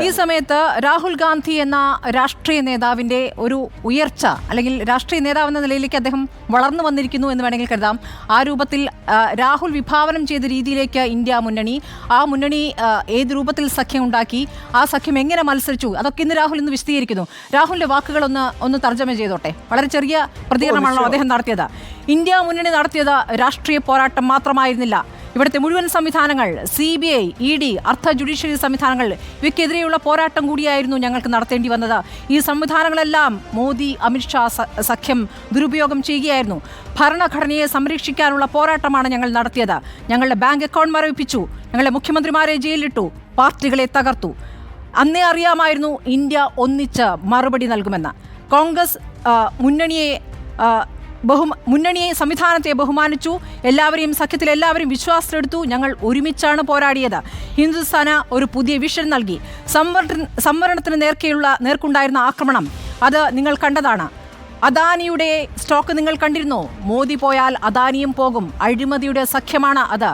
ഈ സമയത്ത് രാഹുൽ ഗാന്ധി എന്ന രാഷ്ട്രീയ നേതാവിന്റെ ഒരു ഉയർച്ച അല്ലെങ്കിൽ രാഷ്ട്രീയ നേതാവ് എന്ന നിലയിലേക്ക് അദ്ദേഹം വളർന്നു വന്നിരിക്കുന്നു എന്ന് വേണമെങ്കിൽ കരുതാം. ആ രൂപത്തിൽ രാഹുൽ വിഭാവനം ചെയ്ത രീതിയിലേക്ക് ഇന്ത്യ മുന്നണി, ആ മുന്നണി ഏത് രൂപത്തിൽ സഖ്യം ഉണ്ടാക്കി, ആ സഖ്യം എങ്ങനെ മത്സരിച്ചു, അതൊക്കെ ഇന്ന് രാഹുൽ ഇന്ന് വിശദീകരിക്കുന്നു. രാഹുലിന്റെ വാക്കുകൾ ഒന്ന് തർജ്ജമ ചെയ്തോട്ടെ. വളരെ ചെറിയ പ്രതികരണമാണല്ലോ അദ്ദേഹം നടത്തിയത്. ഇന്ത്യ മുന്നണി നടത്തിയത് രാഷ്ട്രീയ പോരാട്ടം മാത്രമായിരുന്നില്ല. ഇവിടുത്തെ മുഴുവൻ സംവിധാനങ്ങൾ, CBI, ED, അർദ്ധ ജുഡീഷ്യറി സംവിധാനങ്ങൾ, ഇവയ്ക്കെതിരെയുള്ള പോരാട്ടം കൂടിയായിരുന്നു ഞങ്ങൾക്ക് നടത്തേണ്ടി വന്നത്. ഈ സംവിധാനങ്ങളെല്ലാം മോദി അമിത്ഷാ സഖ്യം ദുരുപയോഗം ചെയ്യുകയായിരുന്നു. ഭരണഘടനയെ സംരക്ഷിക്കാനുള്ള പോരാട്ടമാണ് ഞങ്ങൾ നടത്തിയത്. ഞങ്ങളുടെ ബാങ്ക് അക്കൗണ്ട് മരവിപ്പിച്ചു, ഞങ്ങളുടെ മുഖ്യമന്ത്രിമാരെ ജയിലിലിട്ടു, പാർട്ടികളെ തകർത്തു. അന്നേ അറിയാമായിരുന്നു ഇന്ത്യ ഒന്നിച്ച് മറുപടി നൽകുമെന്ന്. കോൺഗ്രസ് മുന്നണിയെ സംവിധാനത്തെ ബഹുമാനിച്ചു, എല്ലാവരെയും സഖ്യത്തിൽ എല്ലാവരും വിശ്വാസത്തിലെടുത്തു. ഞങ്ങൾ ഒരുമിച്ചാണ് പോരാടിയത്. ഹിന്ദുസ്ഥാന് ഒരു പുതിയ വിഷൻ നൽകി. സംവരണത്തിന് നേർക്കുണ്ടായിരുന്ന ആക്രമണം അത് നിങ്ങൾ കണ്ടതാണ്. അദാനിയുടെ സ്റ്റോക്ക് നിങ്ങൾ കണ്ടിരുന്നോ? മോദി പോയാൽ അദാനിയും പോകും. അഴിമതിയുടെ സഖ്യമാണ് അത്.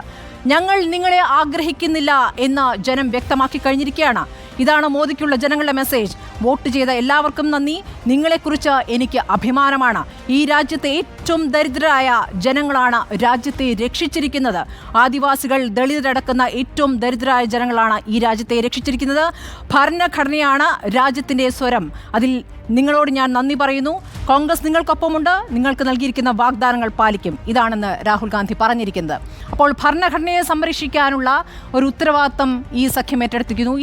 ഞങ്ങൾ നിങ്ങളെ ആഗ്രഹിക്കുന്നില്ല എന്ന് ജനം വ്യക്തമാക്കി കഴിഞ്ഞിരിക്കുകയാണ്. ഇതാണ് മോദിക്കുള്ള ജനങ്ങളുടെ മെസ്സേജ്. വോട്ട് ചെയ്ത എല്ലാവർക്കും നന്ദി. നിങ്ങളെക്കുറിച്ച് എനിക്ക് അഭിമാനമാണ്. ഈ രാജ്യത്തെ ഏറ്റവും ദരിദ്രരായ ജനങ്ങളാണ് രാജ്യത്തെ രക്ഷിച്ചിരിക്കുന്നത്. ആദിവാസികൾ, ദളിതരടക്കുന്ന ഏറ്റവും ദരിദ്രരായ ജനങ്ങളാണ് ഈ രാജ്യത്തെ രക്ഷിച്ചിരിക്കുന്നത്. ഭരണഘടനയാണ് രാജ്യത്തിൻ്റെ സ്വരം. അതിൽ നിങ്ങളോട് ഞാൻ നന്ദി പറയുന്നു. കോൺഗ്രസ് നിങ്ങൾക്കൊപ്പമുണ്ട്. നിങ്ങൾക്ക് നൽകിയിരിക്കുന്ന വാഗ്ദാനങ്ങൾ പാലിക്കും. ഇതാണെന്ന് രാഹുൽ ഗാന്ധി പറഞ്ഞിരിക്കുന്നത്. അപ്പോൾ ഭരണഘടനയെ സംരക്ഷിക്കാനുള്ള ഒരു ഉത്തരവാദിത്തം ഈ സഖ്യം ഏറ്റെടുത്തിരിക്കുന്നു.